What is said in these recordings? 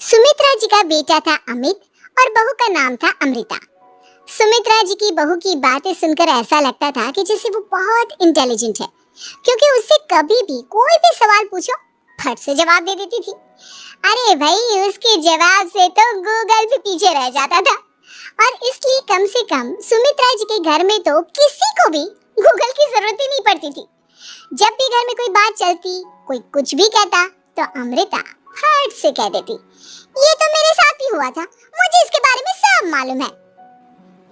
सुमित्रा जी का बेटा था अमित और बहू का नाम था अमृता। सुमित्रा जी की बहू की बातें सुनकर ऐसा लगता था कि जैसे वो बहुत इंटेलिजेंट है, क्योंकि उससे कभी भी कोई भी सवाल पूछो फट से जवाब दे देती थी। अरे भाई, उसके जवाब से तो गूगल भी पीछे रह जाता था। और इसलिए कम से कम सुमित्रा जी के घर में तो किसी को भी गूगल की जरूरत ही नहीं पड़ती थी। जब भी घर में कोई बात चलती, कोई कुछ भी कहता, तो अमृता फट से कह देती, ये तो मेरे साथ भी हुआ था, मुझे इसके बारे में सब मालूम है।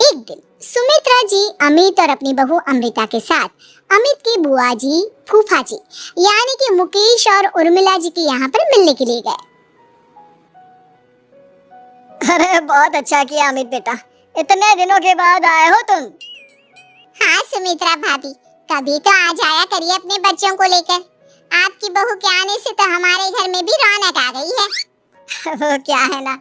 एक दिन सुमित्रा जी अमित और अपनी बहू अमृता के साथ अमित की बुआ जी, फूफा जी यानी कि मुकेश और उर्मिला जी के यहाँ पर मिलने के लिए गए। अरे बहुत अच्छा किया अमित बेटा, इतने दिनों के बाद आए हो तुम। हाँ सुमित्रा भाभी, कभी तो आ जाया करिए अपने बच्चों को लेकर। आपकी बहू के आने से तो हमारे घर में भी रौनक आ गई है। वो क्या है ना,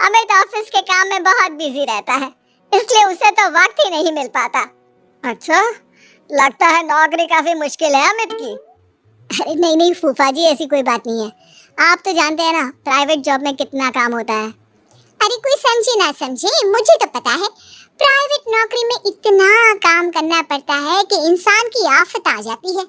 अमित ऑफिस के काम में बहुत बिजी रहता है, इसलिए उसे तो वक्त ही नहीं मिल पाता। अच्छा, लगता है नौकरी काफी मुश्किल है अमित की। अरे नहीं नहीं फूफा जी, ऐसी कोई बात नहीं है। आप तो जानते हैं ना प्राइवेट जॉब में कितना काम होता है। अरे कोई समझे ना समझे, मुझे तो पता है प्राइवेट नौकरी में इतना काम करना पड़ता है कि इंसान की आफत आ जाती है।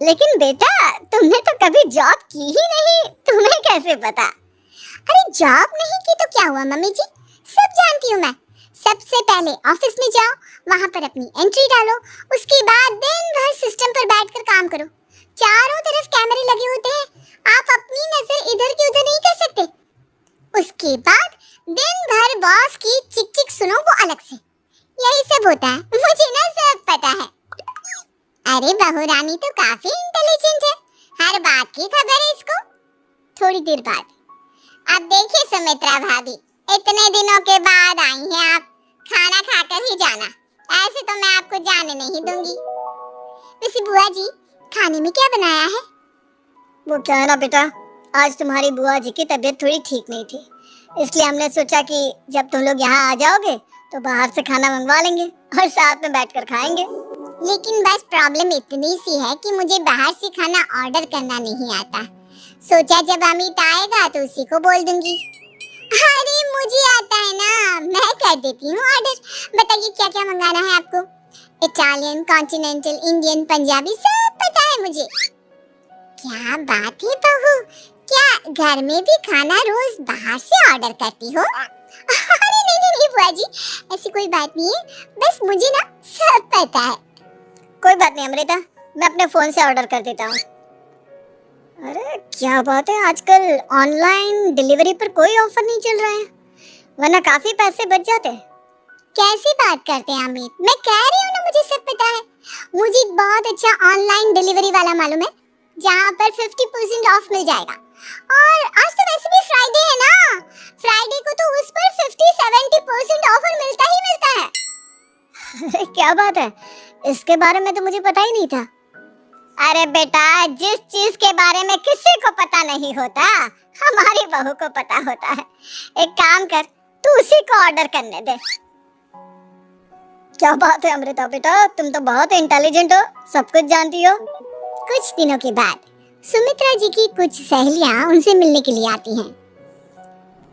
लेकिन बेटा, तुमने तो कभी जॉब की ही नहीं, तुम्हें कैसे पता? अरे जॉब नहीं की तो क्या हुआ मम्मी जी, सब जानती हूँ मैं। सबसे पहले ऑफिस में जाओ, वहाँ पर अपनी एंट्री डालो, उसके बाद दिन भर सिस्टम पर बैठकर काम करो। चारों तरफ कैमरे लगे होते हैं, आप अपनी नजर इधर की उधर नहीं कर सकते। उसके बाद दिन भर बॉस की चिक चिक सुनो, वो अलग से। यही सब होता है, मुझे ना सब पता है। अरे बहू रानी तो काफी इंटेलिजेंट है, हर बात की खबर है इसको। थोड़ी देर बाद, अब देखिए सुमित्रा भाभी, इतने दिनों के बाद आई हैं आप, खाना खाकर ही जाना, ऐसे तो मैं आपको जाने नहीं दूंगी। वैसे बुआ जी, खाने में क्या बनाया है? वो क्या है ना बेटा, आज तुम्हारी बुआ जी की तबीयत थोड़ी ठीक नहीं थी, इसलिए हमने सोचा कि जब तुम लोग यहाँ आ जाओगे तो बाहर से खाना मंगवा लेंगे और साथ में बैठकर खाएंगे। लेकिन बस प्रॉब्लम इतनी सी है कि मुझे बाहर से खाना ऑर्डर करना नहीं आता। सोचा जब अमित आएगा तो उसी को बोल दूंगी। अरे मुझे आता है ना, मैं कर देती हूँ ऑर्डर। बताइए क्या क्या मंगाना है आपको? इटालियन, कॉन्टिनेंटल, इंडियन, पंजाबी, सब पता है मुझे। क्या बात है बहू, क्या घर में भी खाना रोज बाहर से ऑर्डर करती हो? अरे नहीं बुआ जी, ऐसी कोई बात नहीं है, बस मुझे ना सब पता है। कोई बात नहीं अमृता, मैं अपने फोन से ऑर्डर कर देता हूँ। अरे क्या बात है, आजकल ऑनलाइन डिलीवरी पर कोई ऑफर नहीं चल रहा है, वरना काफी पैसे बच जाते। कैसी बात करते हैं अमित, मैं कह रही हूँ ना मुझे सब पता है। मुझे एक बहुत अच्छा ऑनलाइन डिलीवरी वाला मालूम है, जहाँ पर 50% ऑफ मिल जाएगा। और आज तो वैसे भी फ्राइडे है ना, फ्राइडे को तो उस पर 50-70% ऑफर मिलता ही मिलता है। अरे क्या बात है, इसके बारे में तो मुझे पता ही नहीं था। अरे बेटा, जिस चीज के बारे में किसी को पता नहीं होता, हमारी बहू को पता होता है। एक काम कर, तू उसी को ऑर्डर करने दे। क्या बात है अमृता बेटा, तुम तो बहुत इंटेलिजेंट हो, सब कुछ जानती हो। कुछ दिनों के बाद सुमित्रा जी की कुछ सहेलियां उनसे मिलने के लिए आती हैं।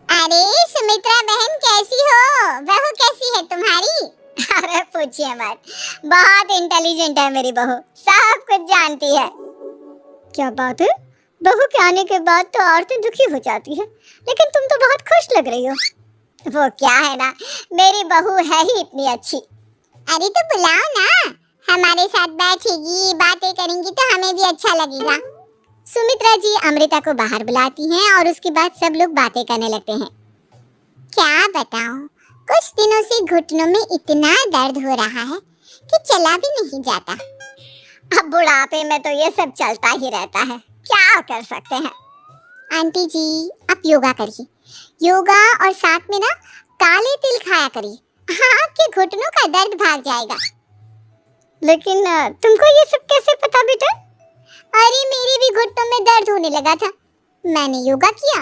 अरे सुमित्रा बहन कैसी हो, बहू कैसी है तुम्हारी? अरे पूछिए मत, बहुत इंटेलिजेंट है मेरी बहू, सब कुछ जानती है। क्या बात है, बहू के आने के बाद तो औरतें दुखी हो जाती है, लेकिन तुम तो बहुत खुश लग रही हो। वो क्या है ना, मेरी बहू है ही इतनी अच्छी। अरे तो बुलाओ ना, हमारे साथ बैठेगी, बातें करेंगी तो हमें भी अच्छा लगेगा। सुमित्रा जी अमृता को बाहर बुलाती हैं और उसके बाद सब लोग बातें करने लगते हैं। क्या बताऊं, कुछ दिनों से घुटनों में इतना दर्द हो रहा है कि चला भी नहीं जाता। अब बुढ़ापे में तो ये सब चलता ही रहता है, क्या कर सकते हैं। आंटी जी, आप योगा करिए, योगा और साथ में ना काले तिल खाया करिए, आपके घुटनों का दर्द भाग जाएगा। लेकिन तुमको ये सब कैसे पता बेटा? अरे मेरे भी घुटनों में दर्द होने लगा था, मैंने योगा किया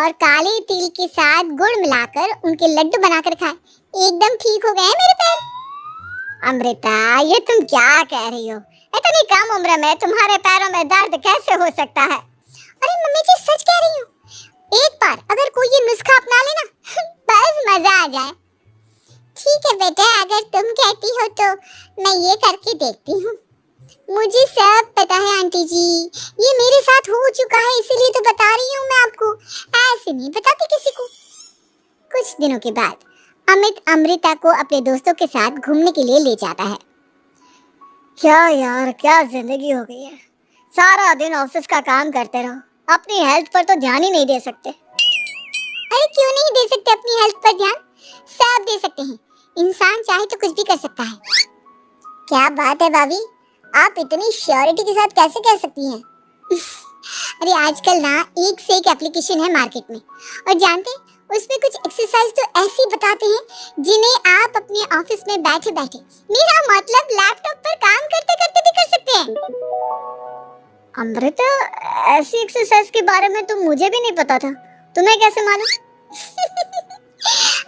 और काले तिल के साथ गुड़ मिलाकर उनके लड्डू बनाकर खाए, एकदम ठीक हो गए मेरे पैर। अमृता, ये तुम क्या कह रही हो? इतनी कम उम्र में तुम्हारे पैरों में दर्द कैसे हो सकता है? अरे मम्मी जी, सच कह रही हूँ। एक बेटा, अगर तुम कहती हो तो मैं ये करके देखती हूँ। मुझे सब पता है आंटी जी, ये मेरे साथ हो चुका है, इसीलिए तो बता रही हूँ मैं आपको, ऐसे नहीं बताती किसी को। कुछ दिनों के बाद अमित अमृता को अपने दोस्तों के साथ घूमने के लिए ले जाता है। क्या यार, क्या जिंदगी हो गई है। सारा दिन ऑफिस का काम करते रहो, अपनी हेल्थ पर तो ध्यान ही नहीं दे सकते। अरे क्यों नहीं दे सकते अपनी हेल्थ पर ध्यान? सब दे सकते हैं, इंसान चाहे तो कुछ भी कर सकता है। क्या बात है भाभी, आप इतनी श्योरिटी के साथ कैसे कह सकती हैं? अरे आजकल ना एक से एक एप्लीकेशन है मार्केट में, और जानते हैं उसमें कुछ एक्सरसाइज तो ऐसी बताते हैं जिन्हें आप अपने ऑफिस में बैठे बैठे, मेरा मतलब लैपटॉप पर काम करते करते भी कर सकते हैं। अमृता, ऐसी एक्सरसाइज के बारे में तो मुझे भी नहीं पता था, तुम्हें कैसे मालूम?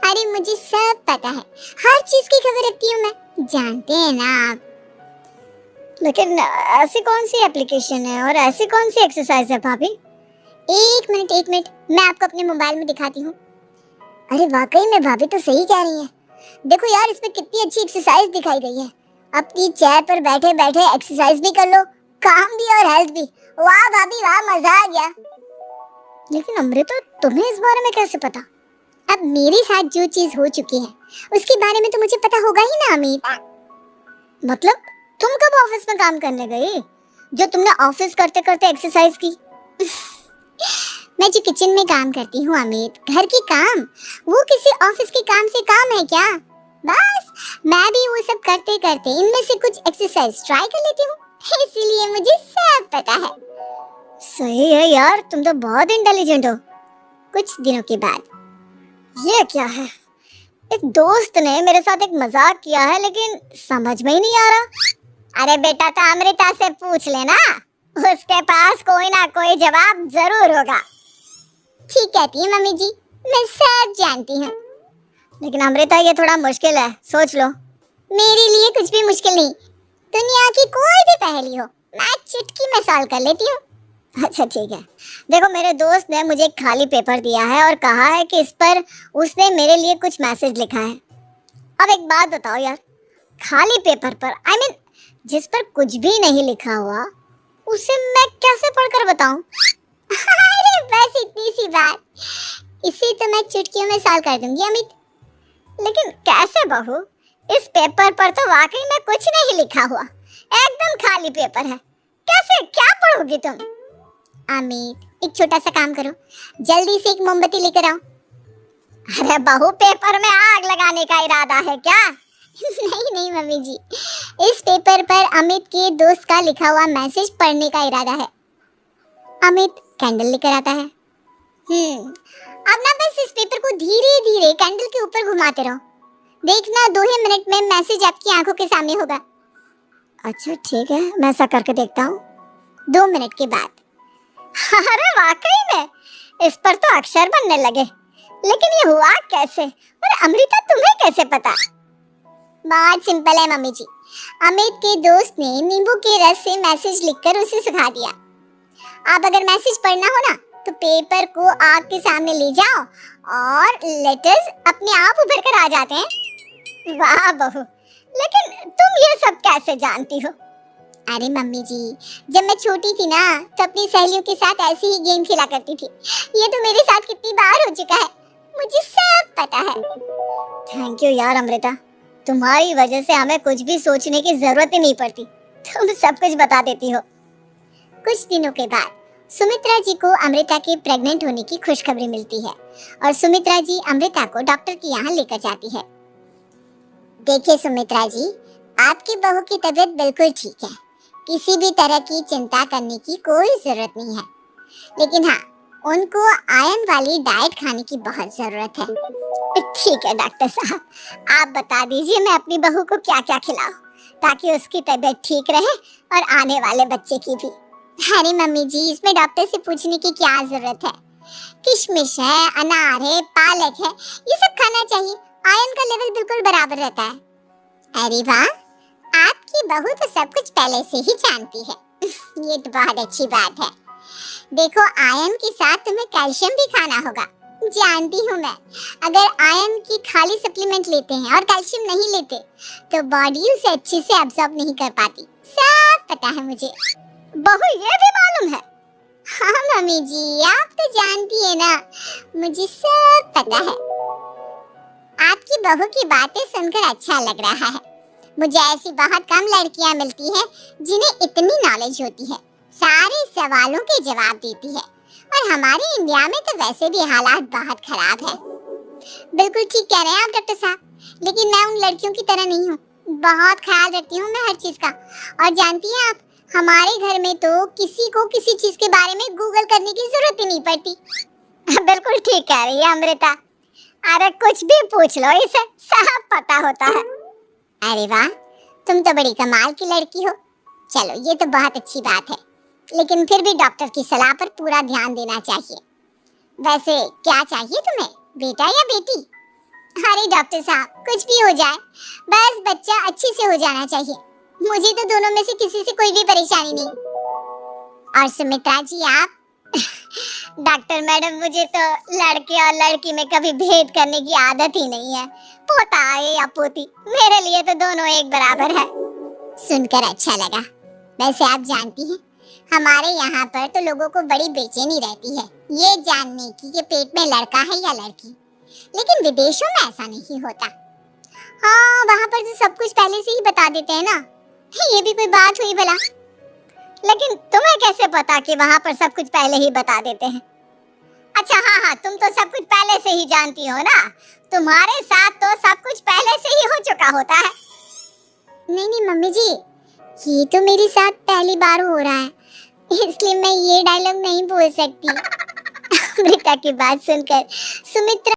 अरे मुझे सब पता है, हर चीज की खबर रखती हूँ मैं, जानते हैं ना आप। लेकिन ऐसी कौन सी एप्लीकेशन है और ऐसी कौन सी एक्सरसाइज है भाभी? एक मिनट, मैं आपको अपने मोबाइल में दिखाती हूँ। अरे वाकई में भाभी तो सही कह रही हैं। देखो यार, इसमें कितनी अच्छी एक्सरसाइज दिखाई गई है। अपनी चेयर पर बैठे बैठे एक्सरसाइज भी कर लो, काम भी और हेल्थ भी। वाह भाभी वाह, मजा आ गया। लेकिन अमृता, तुम्हें इस बारे में कैसे पता? अब मेरे साथ जो चीज हो चुकी है उसके बारे में तो मुझे पता होगा ही ना अमित। मतलब तुम कब ऑफिस में काम करने गई जो तुमने ऑफिस करते करते एक्सरसाइज की? मैं जो किचन में काम करती हूँ अमित, घर के काम, वो किसी ऑफिस के काम से काम है क्या? बस मैं भी वो सब करते करते इनमें से कुछ एक्सरसाइज ट्राई कर लेती हूँ, इसीलिए मुझे सब पता है। सही है यार, तुम तो बहुत इंटेलिजेंट हो। कुछ दिनों के बाद, ये क्या है? एक दोस्त ने मेरे साथ एक मजाक किया है, लेकिन समझ में ही नहीं आ रहा। अरे बेटा, तो अमृता से पूछ लेना, उसके पास कोई ना कोई जवाब जरूर होगा। ठीक कहती है मम्मी जी, मैं सब जानती हूँ। लेकिन अमृता, ये थोड़ा मुश्किल है, सोच लो। मेरे लिए कुछ भी मुश्किल नहीं, दुनिया की कोई भी पहेली हो मैं चुटकी में सॉल्व कर लेती हूँ। अच्छा ठीक है, देखो मेरे दोस्त ने मुझे एक खाली पेपर दिया है और कहा है कि इस पर उसने मेरे लिए कुछ मैसेज लिखा है। अब एक बात बताओ यार, खाली पेपर पर, I mean, जिस पर कुछ भी नहीं लिखा हुआ, उसे मैं कैसे पढ़कर बताऊं? अरे बस इतनी सी बात, इसे तो मैं चुटकियों में सॉल्व कर दूंगी अमित। लेकिन कैसे बहू? इस पेपर पर तो वाकई में कुछ नहीं लिखा हुआ, एकदम खाली पेपर है, कैसे, क्या पढ़ोगी तुम? अमित, एक छोटा सा काम करो, जल्दी से एक मोमबत्ती लेकर आओ। अरे बहू, पेपर में आग लगाने का इरादा है क्या? नहीं मम्मी जी, इस पेपर पर अमित के दोस्त का लिखा हुआ मैसेज पढ़ने का इरादा है। अमित कैंडल लेकर आता है। अब ना बस इस पेपर को धीरे धीरे कैंडल के ऊपर घुमाते रहो, देखना 2 ही मिनट में मैसेज आपकी आंखों के सामने होगा। अच्छा ठीक है, मैं ऐसा करके देखता हूँ। 2 मिनट के बाद, अरे वाकई में इस पर तो अक्षर बनने लगे, लेकिन ये हुआ कैसे? और अमृता, तुम्हें कैसे पता? बहुत सिंपल है मम्मी जी, अमित के दोस्त ने नींबू के रस से मैसेज लिखकर उसे सिखा दिया। आप अगर मैसेज पढ़ना हो ना तो पेपर को आग के सामने ले जाओ और लेटर्स अपने आप उभर कर आ जाते हैं। वाह बहू, लेकिन तुम ये सब कैसे जानती हो? अरे मम्मी जी, जब मैं छोटी थी ना तो अपनी सहेलियों के साथ ऐसे ही गेम खेला करती थी। ये तो मेरे साथ कितनी बार हो चुका है, मुझे सब पता है। थैंक यू यार अमृता, तुम्हारी वजह से हमें कुछ भी सोचने की जरूरत ही नहीं पड़ती, तुम सब कुछ बता देती हो। कुछ दिनों के बाद सुमित्रा जी को अमृता के प्रेग्नेंट होने की खुशखबरी मिलती है और सुमित्रा जी अमृता को डॉक्टर के यहाँ लेकर जाती है। देखिए सुमित्रा जी, आपकी बहू की तबीयत बिल्कुल ठीक है, किसी भी तरह की चिंता करने की कोई जरूरत नहीं है, लेकिन हाँ, उनको आयरन वाली डाइट खाने की बहुत जरूरत है। ठीक है डॉक्टर साहब, आप बता दीजिए मैं अपनी बहू को क्या क्या खिलाऊं ताकि उसकी तबीयत ठीक रहे और आने वाले बच्चे की भी। अरे मम्मी जी, इसमें डॉक्टर से पूछने की क्या जरूरत है, किशमिश है, अनार है, पालक है, ये सब खाना चाहिए, आयरन का लेवल बिल्कुल बराबर रहता है। अरे वाह, आपकी बहू तो सब कुछ पहले से ही जानती है। ये तो बहुत अच्छी बात है। देखो, आयरन के साथ तुम्हें कैल्शियम भी खाना होगा, जानती हूँ मैं, अगर आयरन की खाली सप्लीमेंट लेते हैं और कैल्शियम नहीं लेते तो बॉडी उसे अच्छे से एब्जॉर्ब नहीं कर पाती। सब पता है मुझे। बहू ये भी मालूम है? हाँ मम्मी जी, आप तो जानती है ना, मुझे सब पता है। आपकी बहू की बातें सुनकर अच्छा लग रहा है। मुझे ऐसी बहुत कम लड़कियां मिलती हैं जिन्हें इतनी नॉलेज होती है, सारे सवालों के जवाब देती है। और हमारे इंडिया में तो वैसे भी हालात बहुत खराब है। बिल्कुल ठीक कह रहे हैं आप डॉक्टर साहब, लेकिन मैं उन लड़कियों की तरह नहीं हूँ। बहुत ख्याल रखती हूँ मैं हर चीज का। और जानती हैं आप, हमारे घर में तो किसी को किसी चीज के बारे में गूगल करने की जरूरत ही नहीं पड़ती। बिल्कुल ठीक कह रही है अमृता। अरे कुछ भी पूछ लो, इसे सब पता होता है। अरे वाह, तुम तो बड़ी कमाल की लड़की हो। चलो ये तो बहुत अच्छी बात है, लेकिन फिर भी डॉक्टर की सलाह पर पूरा ध्यान देना चाहिए। वैसे क्या चाहिए तुम्हें, बेटा या बेटी? अरे डॉक्टर साहब, कुछ भी हो जाए, बस बच्चा अच्छे से हो जाना चाहिए। मुझे तो दोनों में से किसी से कोई भी परेशानी नहीं। और सुमित्रा जी आप? डॉक्टर मैडम, मुझे तो लड़के और लड़की में कभी भेद करने की आदत ही नहीं है। पोता है या पोती, मेरे लिए तो दोनों एक बराबर है। सुनकर अच्छा लगा। वैसे आप जानती हैं, हमारे यहाँ पर तो लोगों को बड़ी बेचैनी रहती है ये जानने की कि पेट में लड़का है या लड़की। लेकिन विदेशों में ऐसा नहीं होता। हाँ, वहाँ पर तो सब कुछ पहले से ही बता देते हैं ना। ये भी कोई बात हुई भला? लेकिन तुम्हें कैसे पता कि वहाँ पर सब कुछ पहले ही बता देते हैं? अच्छा हाँ, तुम तो सब कुछ पहले से ही जानती हो ना। तुम्हारे साथ तो सब कुछ पहले से ही हो चुका होता है। नहीं मम्मी जी, ये तो मेरे साथ पहली बार हो रहा है, इसलिए मैं ये डायलॉग नहीं बोल सकती। अमृता की बात सुनकर सुमित्रा